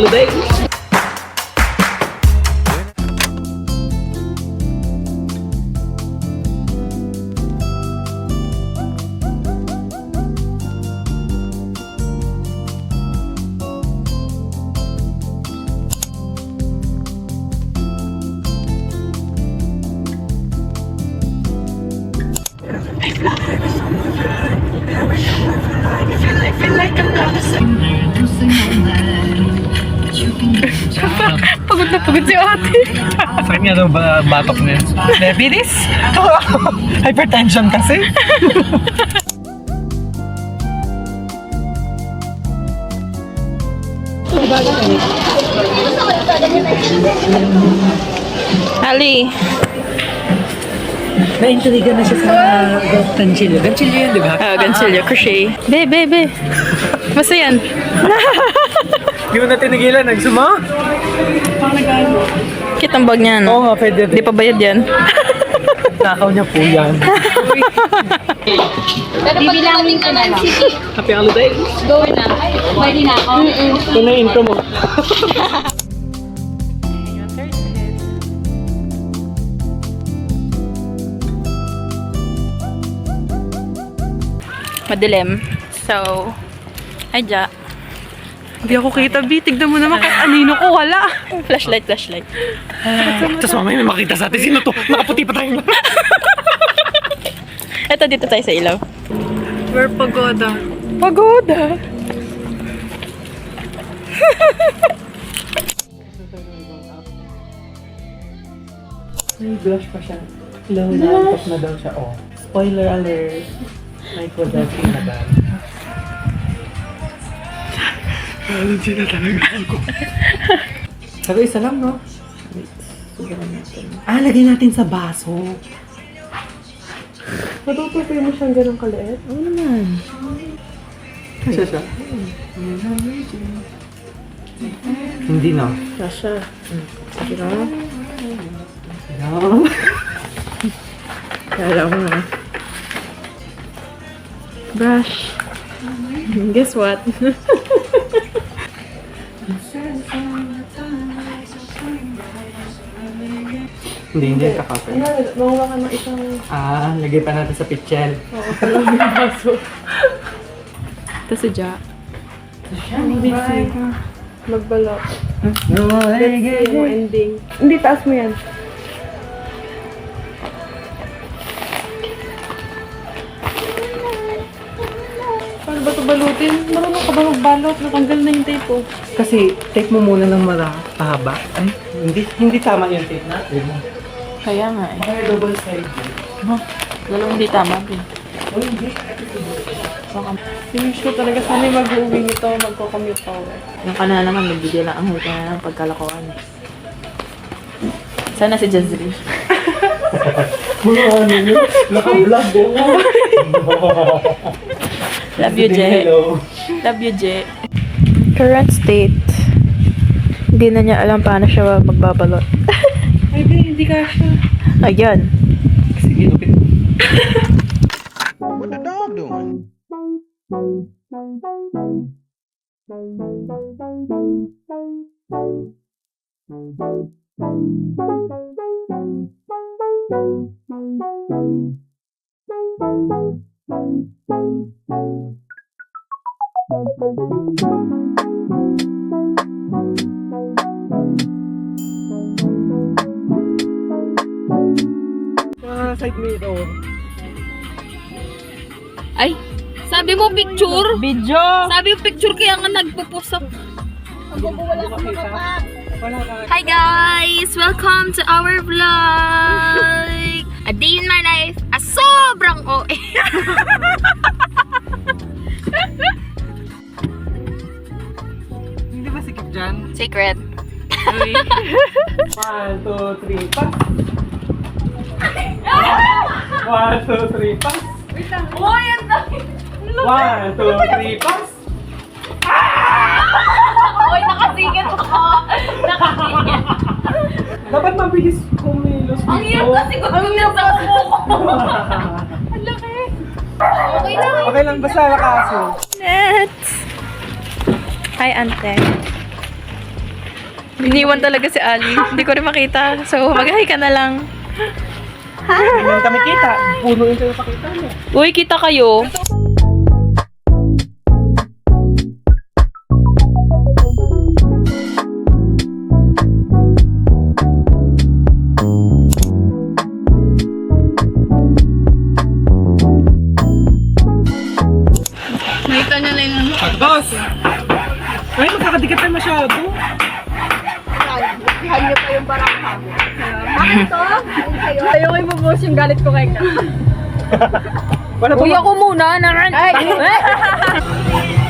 holiday. Pagod na pagod si ate. Sakit nga daw batok niya. Diabetes? Hypertension kasi. Ali. Na-intriga na siya sa ganchilyo. Ganchilyo yun, di ba? Ganchilyo, crochet. Be. Basta yan. Di mo na tinigilan, nagsuma? Kitang bag niya, no? Oo nga, pwede. Di pa bayad yan. Nakaw niya po yan. Bibilangin ko na lang. Happy holiday. Go na. Pwede na ako? Ito na yung intro mo. Madilim. So, ay ja. Hindi ako kita, B. Tignan mo naman kahit anino ko, wala. Flashlight. Tapos mamaya may makita sa atin. Sino to? Nakaputi pa tayo. Eto, dito tayo sa ilaw. We're pagoda. Pagoda. May blush pa siya. Low laptop na daw siya. Oh. Spoiler alert. May kodaki na ba? Allergy na talaga ako. Sabi isa lang, no? Lagay natin sa baso. Matutupoy mo siyang ganun kaliit? Oo naman. Siya. Hindi, no? Kasha. Sige na. No. Kala ko na. Brush. Guess what? Hindi kakape. Makuha ka ng isang Lagay pa natin sa pitchel. baso. Ito si Ja. Magbalot. Let's yung ending. Hindi, taas mo yan. Paano ba ito balutin? Marunong ka ba magbalot? Natanggal na yung tape ko. Kasi take mo muna ng mahaba. Ay, hindi tama yung tape natin. Kaya nga eh. Kaya double side. Lalo hindi tama eh. Oh, hindi. Finish ko talaga sana yung mag-uwi nito, magko-commute ako. Yung kanina naman, nagbigay lang ang huli ka na ng pagkalakuan. Sana si Jazri. Mga ano yun? Naka-vlog ko. Love you, Je. Hello. Love you, Je. Current state. Hindi na niya alam paano siya magbabalot. Ay, hindi ka siya. Ayan. Sige, lupit. What the dog doing? Side mirror. Ay, sabi mo picture? Video! Sabi mo picture kaya nga nagpo-post ako. Wala ka. Hi guys! Welcome to our vlog! A day in my life, sobrang OA. Hindi ba sikip dyan? Secret. 1, 2, 3, pass! 1, 2, 3, pass! Uy, ang dami! 1, 2, 3, pass! Uy, nakasigit ako! Nakasigit! Dapat mabilis kumilos dito. Ang hirap kasi kung nasa upo ko! Ang laki! Okay lang. Okay lang, basta nakaso. Net! Hi, ante. Iniwan talaga si Ali. Hindi ko rin makita. So, mag-hi ka na lang. Hindi naman kami kita. Puno yung tayo pakita mo. Uy, kita kayo. Nakita niya na yung Boss! Ay, magkakadikit tayo masyado. Ayaw ko ibubuhos yung galit ko kay Ka. Wala ba? Uy, ako muna. Ay!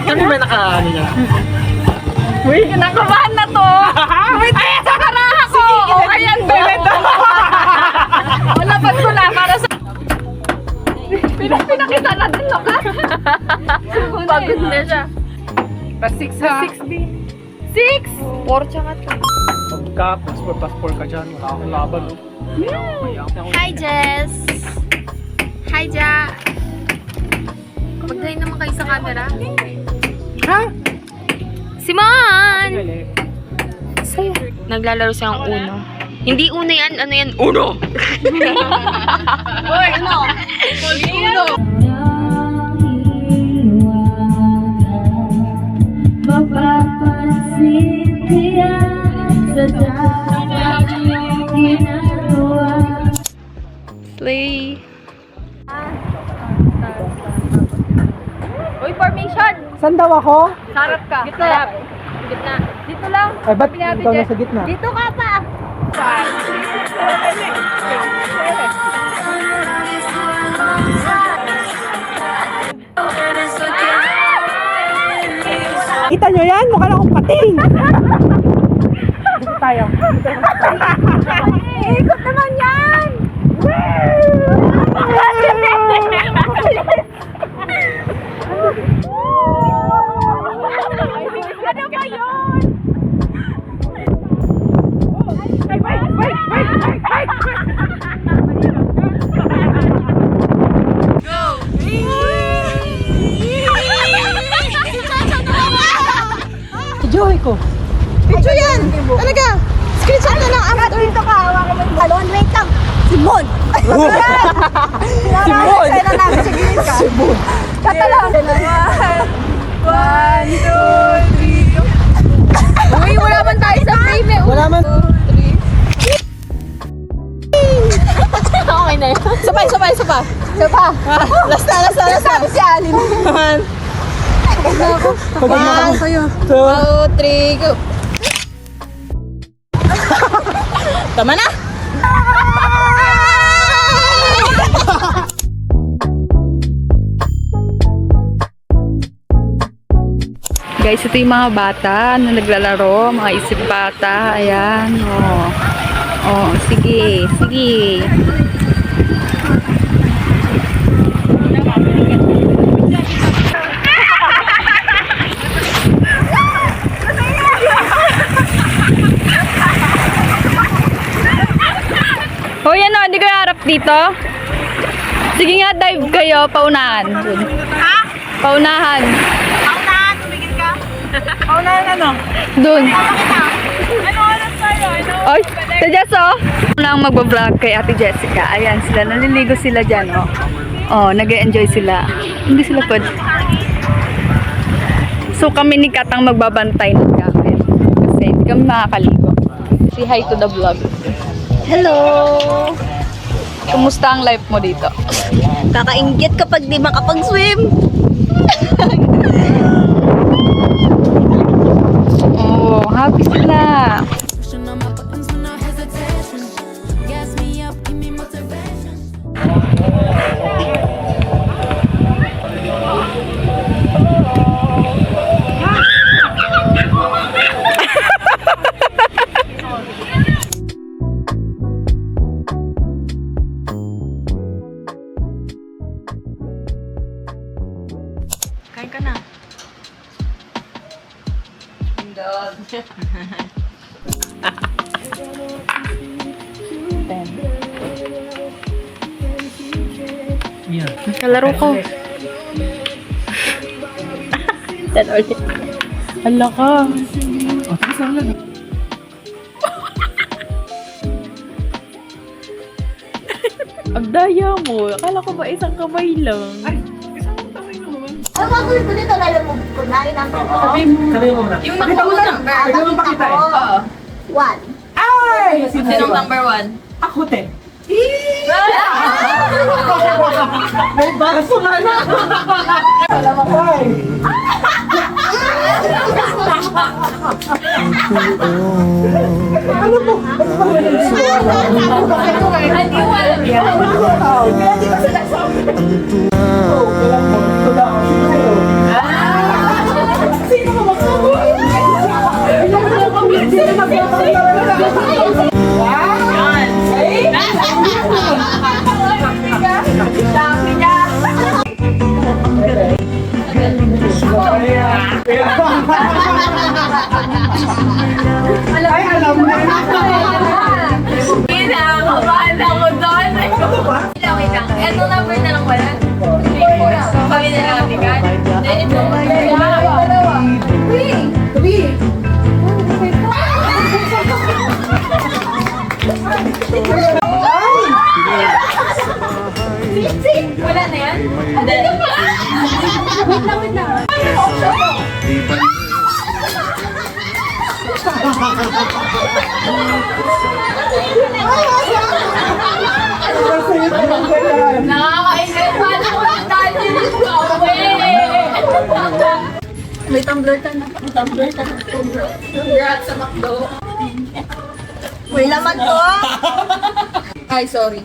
Kami ba naka-ano niya? Uy, kinakabahan na to! Wait, ay, sa karaha ko! O, ayan ba? Wala pa tula para sa... Pinakita na din, ka. Pagod na siya. +6 ha? 6! 4 tsaka to. Pagka, +4 ka dyan. Wala akong laban, no? Hi, Jess! Hi, Ja! Mag-hi naman kayo sa camera. Ha? Simon! Galing. Naglalaro siyang Uno. Hindi Uno yan, ano yan? Uno! Uy, ano? Uno! Mapapansin kaya sa dami yung ginagawa. Slay. Uy, formation! Saan daw ako? Sarap ka. Gitna. Gitna. Dito lang. Ay, ba't ikaw nasa gitna? Dito ka pa. Kita nyo yan? Mukha na akong pating! Dito tayo. Ikot naman yan! Ano ba yun? Joy ko. Picture yan! Talaga! Screenshot na lang after. Dito ka, hawakan mo yung balon. Wait lang! Simon! Simon! Sa'yo na namin, sige ka. Simon! Kata lang. 1, 2, 3. Uy, wala man tayo sa frame eh. Wala man. Okay na yun. Sabay. Sapa. Last na. Sabi si Alin. 1, 2, 3, go. Tama na! Guys, ito yung mga bata na naglalaro, mga isip bata. Ayan, oh. Oh, sige. Hoy, ano, hindi kayo harap dito? Sige nga, dive kayo, paunahan. Ha? Paunahan. Paunahan ano? Doon. Ano oras tayo? Oy, sa Jess, oh. Lang magbablog kay Ate Jessica. Ayan sila, naliligo sila dyan, oh. Oh, nag-enjoy sila. Hindi sila pwede. So, kami ni Katang magbabantay ng gamit. Kasi hindi kami makakaligo. Say hi to the vlog. Hello! Kumusta ang life mo dito? Kakainggit kapag di makapag-swim. Oh, happy sila. Kain ka na. Yeah. Kalaro ko. Hala ka. Oh, sige, saan lang. Ang daya mo. Akala ko ba isang kamay lang? Ang gagawin ko dito, lalo mo kunain ang ko. Sabi mo muna. Yung nakuha mo number. Pwede mo pakita eh. One. Ay! Sinong number 1? Ako, te. May baso nga na. Alam mo, ay. Ano po? Ay, alam mo. Kinakabahan ako doon. Wait lang. Anong number na lang wala? 3, 4. Kami na lang abigan. Ito. Wala na yan? Wait lang. Nakakainis. Paano ko lang dati nito? May tumbler ka na. Congrats sa McDo. May laman to. Ay, sorry.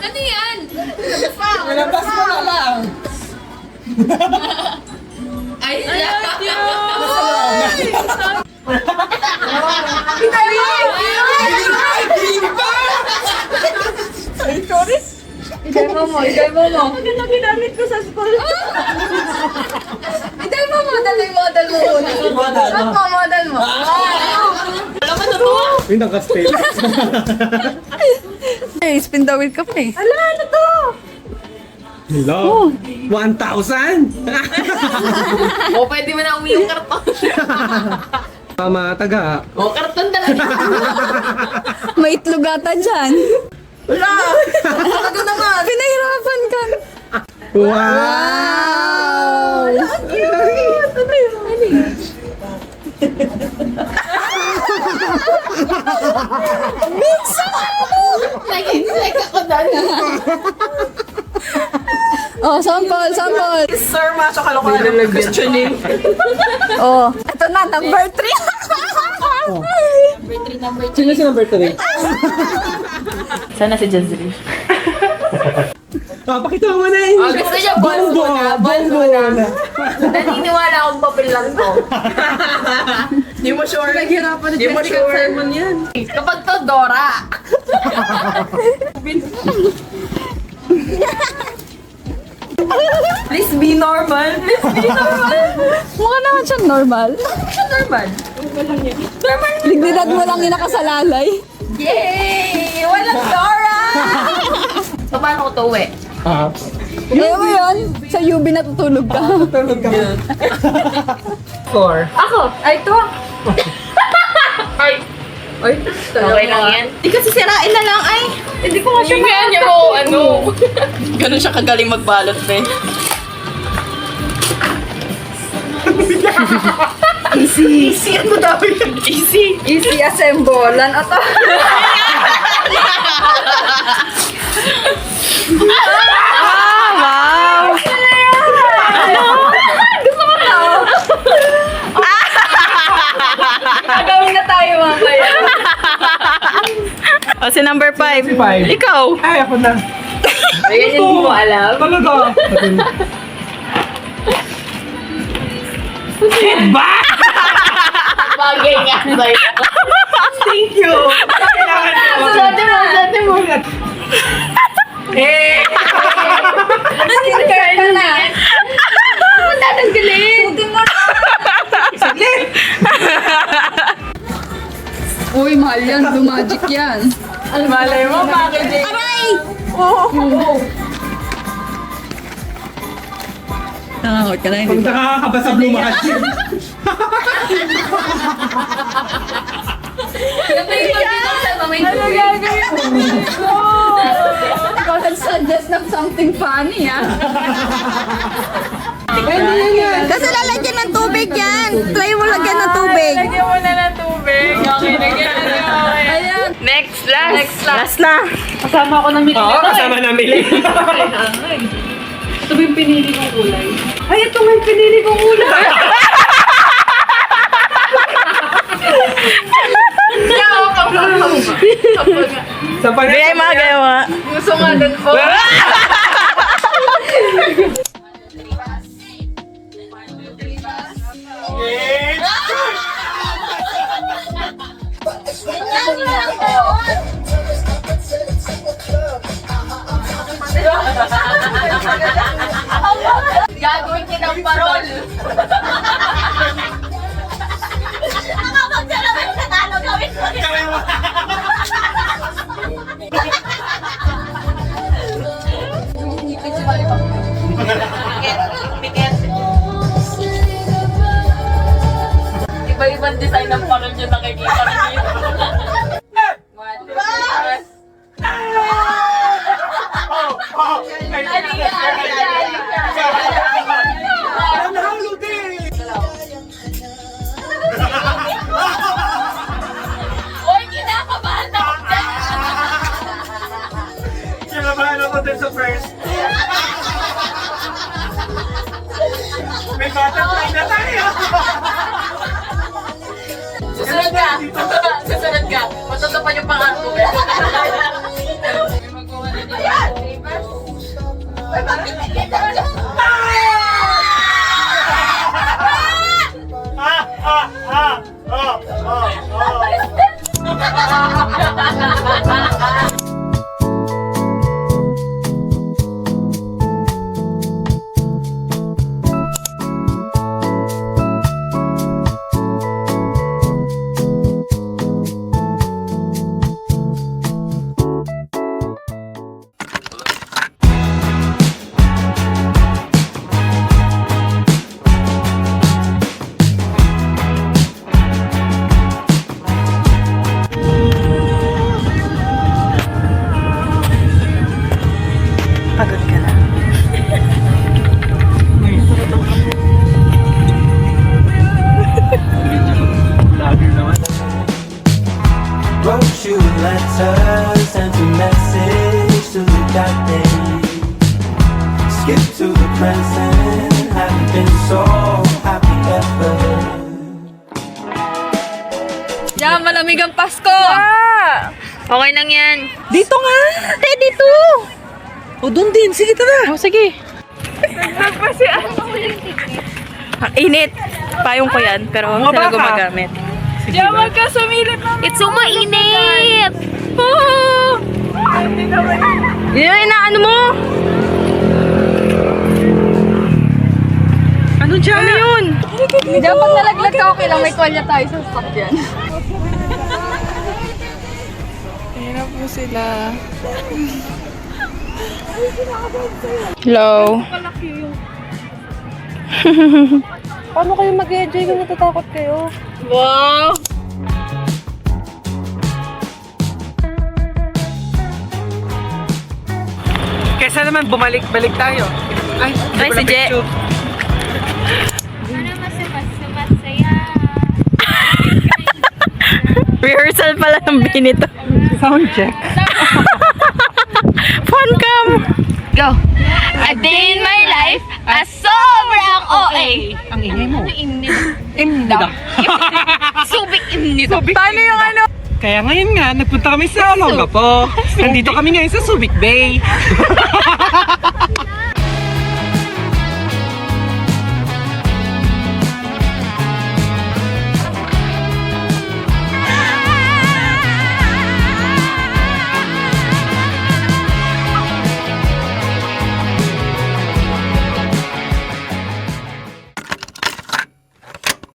Ano yan? Malabas mo na lang. Ay, Idal mo. Maganda ginamit ko sa school. Idal mo. Dali model mo. Model mo. Yung naka-stay. Hey, spin the wheel ka pa eh. Hello? 1,000? O, pwede mo na uwi yung karton. Mama, taga. O, karton talaga. May itlog ata dyan. Wala! Talaga naman! Pinahirapan ka! Wow! Like ako doon. Oh, sample! Sir, maso kalokohan ng questioning. Oh, ito na, number 3. Sino si number 3? Sana si Jazri. Pakita mo na eh. Gusto niya balls mo na. Balls mo na. Naniniwala akong papel lang to. Di mo sure. Di mo sure. Kapag to, Dora. Please be normal. Mukha naman siyang normal. Normal. Dignidad mo lang yung nakasalalay. Yay! Walang Dora! So, paano ko to uwi? Ayaw mo yun? Sa UB natutulog ka. Tulog ka. 4. Ako! Ay, to! Ay! Ay, okay lang yan. Di kasi sirain na lang ay. Hindi ko nga siya niya mo, ano. Ganun siya kagaling magbalot eh. Easy. Ano daw yun? Easy. Easy assemblean. Ato. Wow! Gagawin na tayo mamaya. O, si number 5. 5. Ikaw. Ay, ako na. Ayan, hindi mo alam. Talaga. Bagay nga sa'yo. Thank you. Dati mo. Eh. Ano na? Ano tatanggalin? Sutin mo na. Uy, mahal yan. Lumagic yan. Malay mo, packaging. Aray! Nakakot ka na, Pag nakakabasa blumahan. Ano yung pag-binuksan mo? May tubig. Ikaw nag-suggest ng something funny, ah. Kasi lalagyan ng tubig yan. Try mo lagyan ng tubig. Lagyan mo na ng tubig. Okay, lagyan na ng okay. Ayan. Next, last. Last na. Kasama ako ng Mili. Oo, kasama ng Mili. Ito ba yung pinili kong kulay? Ay, ito nga yung pinili kong kulay. Bigay mga gawa. Gusto nga din po. Gagawin kitang parol. Nakapagdalaman sa talo, gawin mo rin. Iba-ibang design ng parol yung nakikita ko dito. Uy, kinakabahan ako dyan. Kinabahan ako dun sa first. May butterfly na tayo! Susunod ka! Susunod ka! Matutupad yung pangarap ko. Pagod ka na. Wrote you letters, sent a message to the dark days. Skip to the present, haven't been so happy ever. Yan, malamig ang Pasko. Okay lang yan. Dito nga. Te, dito. O, doon din. Sige, tara. Oh, sige. Init. Payong ko yan, pero hindi sila gumagamit. Diyan, wag ka sumilip na. It's so mainit! Oh! Yun, inaano mo? Ano dyan? Ano yun? Diyan, pag nalaglag ka, okay lang. May tuwalya tayo sa stock dyan. Hirap mo sila. Hello. Paano kayo mag-enjoy kung natatakot kayo? Wow! Kesa naman bumalik-balik tayo. Ay, Ay, si Je. Rehearsal pala ng binito. Sound check. Fun cam! Go! A day in my life, a sobrang OA! Ang ingay mo. Subik imnito. Paano yung ano? Kaya ngayon nga, nagpunta kami sa Olongapo. Nandito kami ngayon sa Subic Bay.